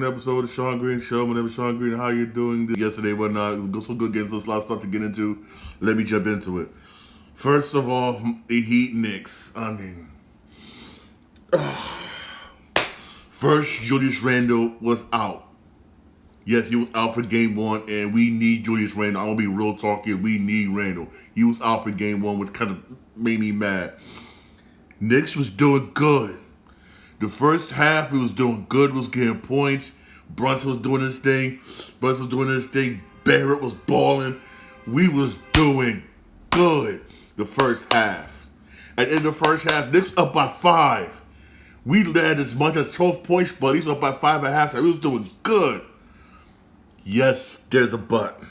Episode of the Shawn Green Show. My name is Shawn Green. How you doing? Yesterday, whatnot. We got some good games. There's a lot of stuff to get into. Let me jump into it. First of all, the Heat Knicks. First, Julius Randle was out. Yes, he was out for game one, and we need Julius Randle. I'm going to be real talky. We need Randle. He was out for game one, which kind of made me mad. Knicks was doing good. The first half, he was doing good, was getting points. Brunson was doing his thing. Barrett was balling. We was doing good the first half. And in the first half, Knicks up by 5. We led as much as 12 points, but he's up by 5 at halftime. We was doing good. Yes, there's a but.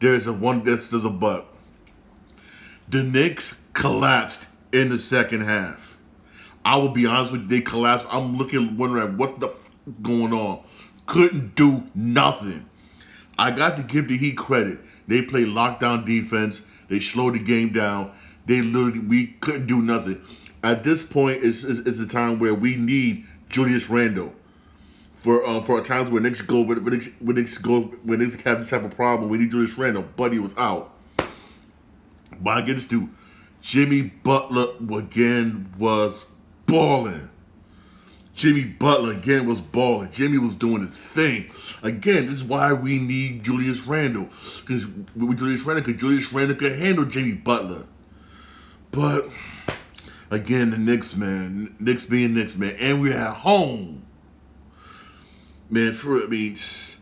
There's a but. The Knicks collapsed in the second half. I will be honest with you, they collapsed. I'm wondering what the going on. Couldn't do nothing. I got to give the Heat credit. They played lockdown defense. They slowed the game down. We couldn't do nothing. At this point, it's a time where we need Julius Randle. For times when Knicks have this type of problem, we need Julius Randle, but he was out. But I get this too. Jimmy Butler again was balling. Jimmy Butler again was balling. Jimmy was doing his thing. Again, this is why we need Julius Randle. Because Julius Randle could handle Jimmy Butler. But again, the Knicks, man. Knicks being Knicks, man. And we're at home. Man, Knicks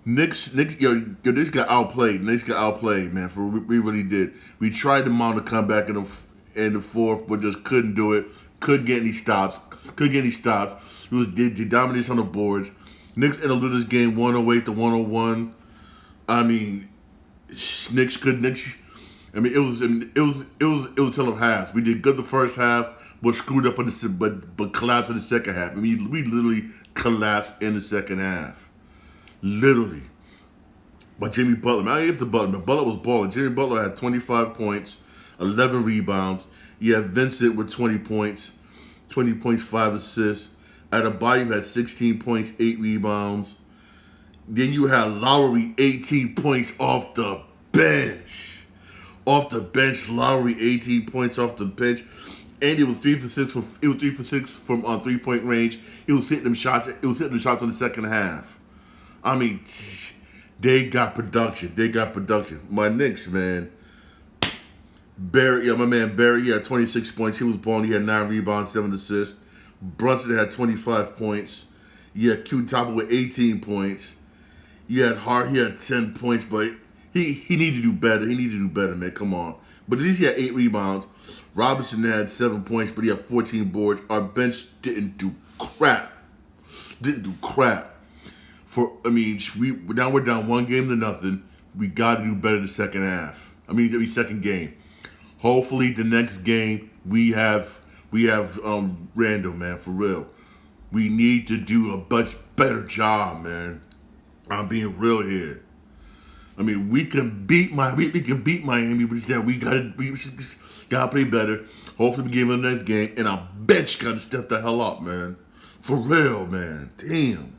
got outplayed. Knicks got outplayed, man. We really did. We tried to mount a comeback in the fourth, but just couldn't do it. Couldn't get any stops. They dominated on the boards. Knicks ended up losing this game 108 to 101. It was till of halves. We did good the first half, but screwed up but collapsed in the second half. We literally collapsed in the second half. Literally. But Jimmy Butler, man, I gave it to Butler. Butler was balling. Jimmy Butler had 25 points, 11 rebounds. You had Vincent with 20 points, 5 assists. Adebayo had 16 points, 8 rebounds. Then you had Lowry, 18 points off the bench. Lowry, 18 points off the bench. And he was 3 for 6 from 3-point range. He was hitting them shots. In the second half. They got production. My Knicks, man. My man Barry, he had 26 points. He was balling. He had 9 rebounds, 7 assists. Brunson had 25 points. You had Q Topper with 18 points. You had Hart, he had 10 points, but he needed to do better. Man. Come on. But at least he had 8 rebounds. Robinson had 7 points, but he had 14 boards. Our bench didn't do crap. Now we're down 1-0. We got to do better the second half. Second game. Hopefully the next game we have Randle, man, for real. We need to do a much better job, man. I'm being real here. We can beat Miami, but we just gotta play better. Hopefully we get in the next game, and our bench gotta step the hell up, man. For real, man. Damn.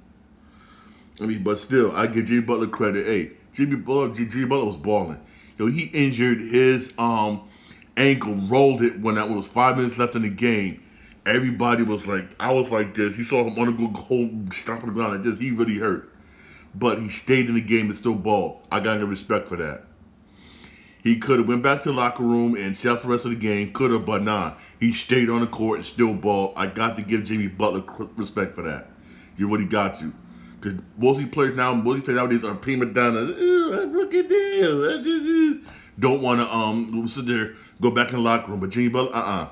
But still, I give Jimmy Butler credit. Hey, Jimmy Butler was balling. He injured his ankle, rolled it when it was 5 minutes left in the game. Everybody was like, I was like this. You saw him on the go stomping the ground like this. He really hurt. But he stayed in the game and still balled. I got no respect for that. He could have went back to the locker room and sat for the rest of the game. Could have, but nah. He stayed on the court and still balled. I got to give Jimmy Butler respect for that. You really got to. Because most players nowadays are prima donnas. Look at this. Don't want to sit there, go back in the locker room. But Jimmy Butler,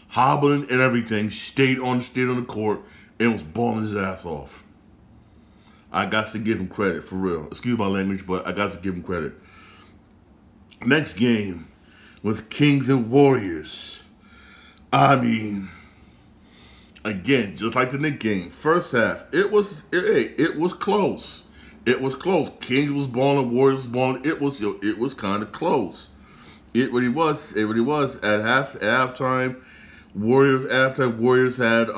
hobbling and everything, stayed on the court and was balling his ass off. I got to give him credit, for real. Excuse my language, but I got to give him credit. Next game was Kings and Warriors. Again, just like the Knicks game, first half, it was close. Kings was balling, Warriors was balling. It was kind of close. It really was. At halftime, Warriors had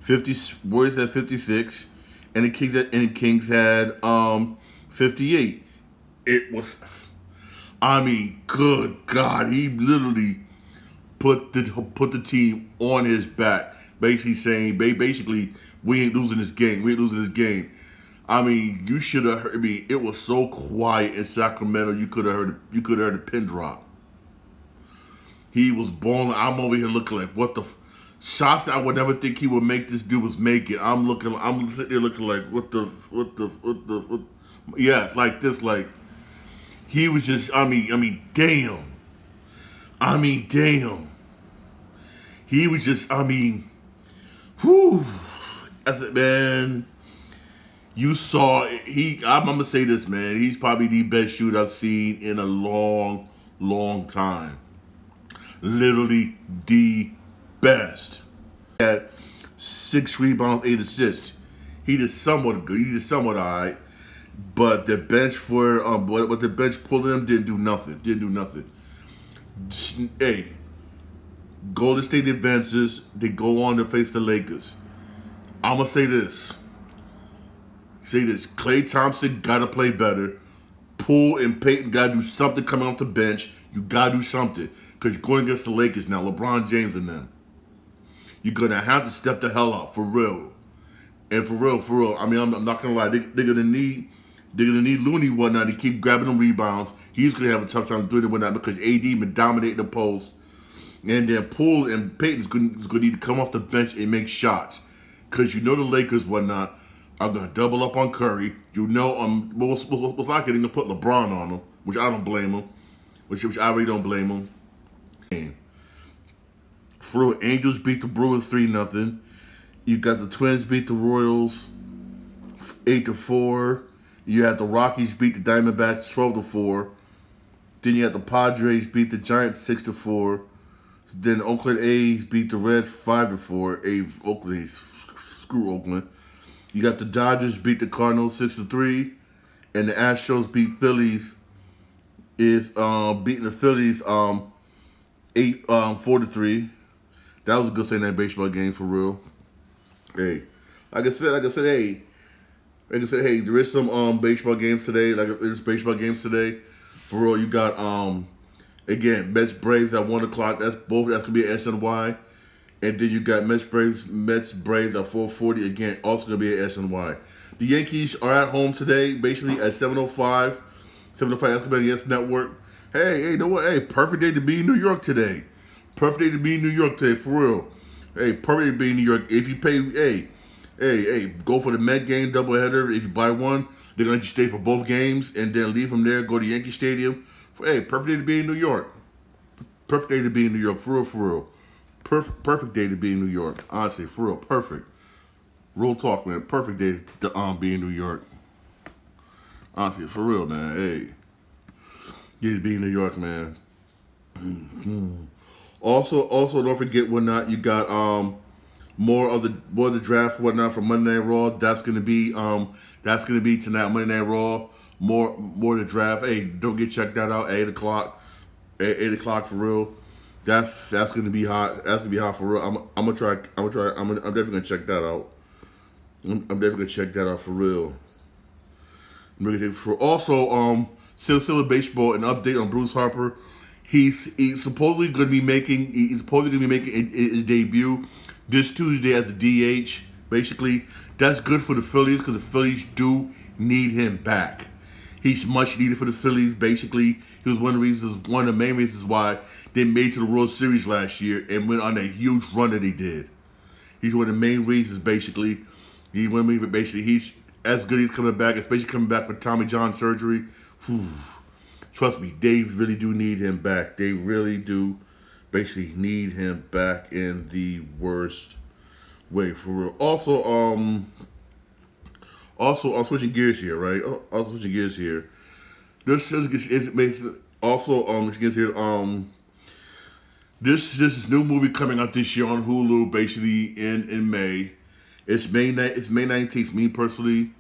56. Kings had 58. It was, I mean, good God, he literally put the team on his back, basically saying, basically, we ain't losing this game. We ain't losing this game. I mean, you should have heard me. It was so quiet in Sacramento. You could have heard a pin drop. He was balling. I'm over here looking like, what the shots that I would never think he would make. This dude was making. I'm sitting there looking like, what the. Yeah, it's like this. Like he was just. I mean, damn. He was just. Whew. I said, man. You saw he. I'm gonna say this, man. He's probably the best shooter I've seen in a long, long time. Literally the best. He had 6 rebounds, 8 assists. He did somewhat good. He did somewhat alright. But the bench for what the bench pulling him didn't do nothing. Hey, Golden State advances. They go on to face the Lakers. I'm gonna say this. Klay Thompson gotta play better. Poole and Payton gotta do something coming off the bench. You gotta do something. Because you're going against the Lakers now, LeBron James and them. You're gonna have to step the hell up, for real. And for real. I mean, I'm not gonna lie. They're gonna need Looney whatnot to keep grabbing them rebounds. He's gonna have a tough time doing it whatnot because AD been dominating the post. And then Poole and Payton's gonna need to come off the bench and make shots. Because you know the Lakers whatnot are gonna double up on Curry. You know, what's likely they're gonna put LeBron on him, which I don't blame him. Which I really don't blame him. For real, Angels beat the Brewers 3-0. You got the Twins beat the Royals 8-4. You had the Rockies beat the Diamondbacks 12-4. Then you had the Padres beat the Giants 6-4. Then the Oakland A's beat the Reds 5-4. Oakland, screw Oakland. You got the Dodgers beat the Cardinals 6-3, and the Astros beat Phillies. Beating the Phillies 4-3. That was a good Sunday night baseball game for real. Hey, like I said, hey, there is some baseball games today. There's baseball games today. For real, you got again Mets Braves at 1:00. That's gonna be at SNY. And then you got Mets Braves at 4:40. Again, also gonna be at SNY. The Yankees are at home today, basically at 7:05. 7:05. That's gonna be on the Yes Network. Hey, you know what? Hey, perfect day to be in New York today. For real. Hey, perfect day to be in New York. If you pay, hey, go for the Met game doubleheader. If you buy one, they're gonna let you stay for both games and then leave from there. Go to Yankee Stadium. Hey, perfect day to be in New York. Perfect day to be in New York. For real. Perfect day to be in New York. Honestly, for real, perfect. Real talk, man. Perfect day to be in New York. Honestly, for real, man. Hey, get to be in New York, man. Also, don't forget whatnot. You got more of the draft whatnot for Monday Night Raw. That's gonna be tonight, Monday Night Raw. More of the draft. Hey, don't get checked that out at 8:00. At 8:00 for real. That's gonna be hot. That's gonna be hot for real. I'm definitely gonna check that out. I'm definitely gonna check that out for real. Also, Silver Baseball, an update on Bruce Harper. He's supposedly going to be making his debut this Tuesday as a DH. Basically, that's good for the Phillies because the Phillies do need him back. He's much needed for the Phillies. Basically, he was one of the main reasons why they made it to the World Series last year and went on a huge run that they did. He's one of the main reasons. Basically, he's as good as coming back, especially coming back with Tommy John surgery. Whew. Trust me, they really do need him back. They really do basically need him back in the worst way, for real. Also, I'm switching gears here, right? Switching gears here. This is new movie coming out this year on Hulu, basically in May. It's May 19th. Me personally,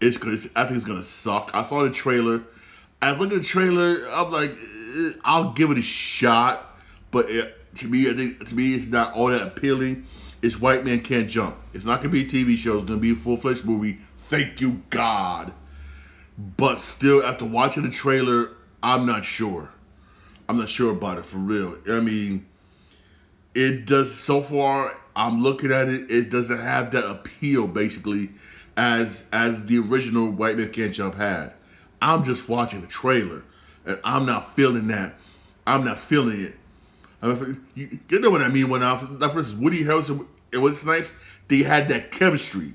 I think it's gonna suck. I saw the trailer. I look at the trailer. I'm like, I'll give it a shot, but to me, it's not all that appealing. It's White Man Can't Jump. It's not going to be a TV show. It's going to be a full-fledged movie. Thank you, God. But still, after watching the trailer, I'm not sure. I'm not sure about it, for real. I mean, it does, so far, I'm looking at it, it doesn't have that appeal, basically, as the original White Man Can't Jump had. I'm just watching the trailer, and I'm not feeling that. I'm not feeling it. I mean, you know what I mean when versus Woody Harrelson and Wesley Snipes, they had that chemistry.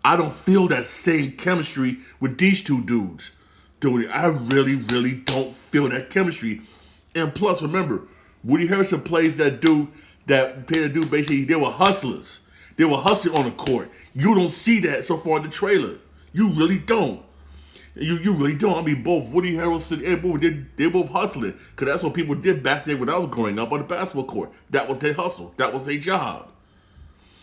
I don't feel that same chemistry with these two dudes. Dude, I really, really don't feel that chemistry. And plus, remember, Woody Harrelson plays that dude basically, they were hustlers. They were hustling on the court. You don't see that so far in the trailer. You really don't. You really don't. I mean, both Woody Harrelson and Booth, they're both hustling. Because that's what people did back then when I was growing up on the basketball court. That was their hustle. That was their job.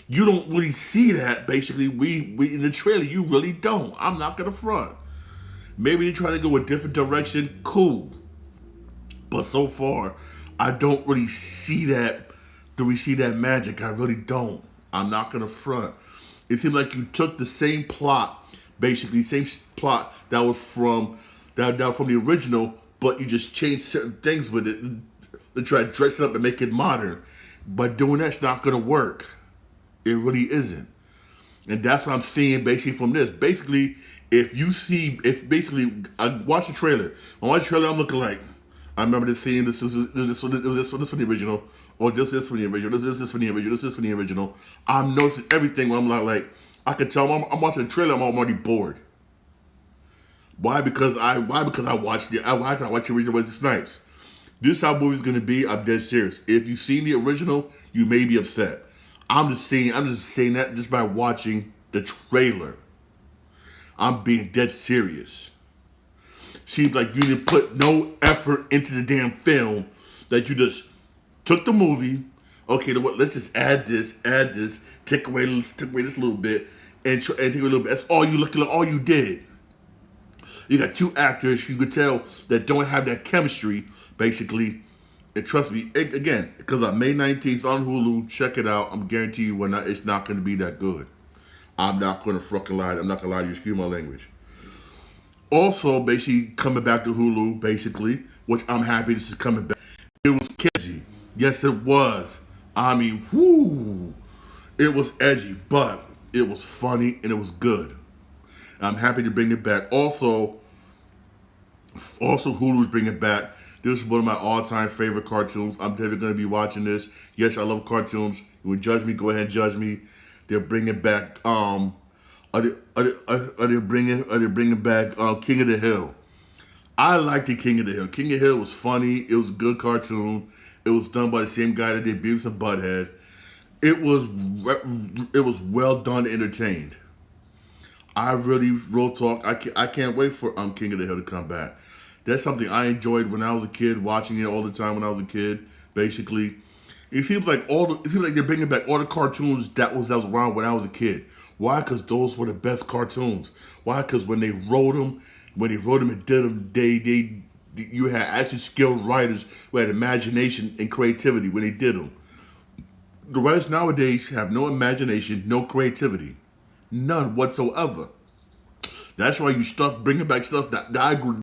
You don't really see that, basically, we in the trailer. You really don't. I'm not going to front. Maybe they're trying to go a different direction. Cool. But so far, I don't really see that. Do we see that magic? I really don't. I'm not going to front. It seems like you took the same plot, basically, same plot that was from the original, but you just changed certain things with it to try to dress it up and make it modern. But doing that's not going to work. It really isn't. And that's what I'm seeing basically from this. Basically, I watch the trailer. I watch the trailer, I'm looking like, I remember this scene, this from the original, or this is from the original, this is from the original, this is from the original. I'm noticing everything where I'm like I can tell I'm watching the trailer, I'm already bored. Why? Because I watched the original Wesley Snipes. This is how the movie's gonna be. I'm dead serious. If you've seen the original, you may be upset. I'm just saying that just by watching the trailer. I'm being dead serious. Seems like you didn't put no effort into the damn film. That you just took the movie. Okay, let's just add this, take away this little bit, and take away a little bit. That's all all you did. You got two actors you could tell that don't have that chemistry, basically. And trust me, again, because on May 19th on Hulu, check it out. I'm guarantee you it's not going to be that good. I'm not going to fucking lie. I'm not going to lie to you. Excuse my language. Also, basically, coming back to Hulu, basically, which I'm happy this is coming back. It was edgy. Yes, it was. I mean, whoo. It was edgy, but it was funny and it was good. I'm happy to bring it back. Also, Hulu's bringing it back. This is one of my all-time favorite cartoons. I'm definitely going to be watching this. Yes, I love cartoons. You would judge me, go ahead and judge me. They're bringing back, are they bringing back King of the Hill? I like the King of the Hill. King of the Hill was funny. It was a good cartoon. It was done by the same guy that did Beavis and Butthead. It was well done, entertained. Real talk, I can't wait for King of the Hill to come back. That's something I enjoyed when I was a kid, watching it all the time when I was a kid. Basically, it seems like they're bringing back all the cartoons that was around when I was a kid. Why? Because those were the best cartoons. Why? Because when they wrote them and did them, you had actually skilled writers who had imagination and creativity when they did them. The writers nowadays have no imagination, no creativity. None whatsoever. That's why you start bringing back stuff that I grew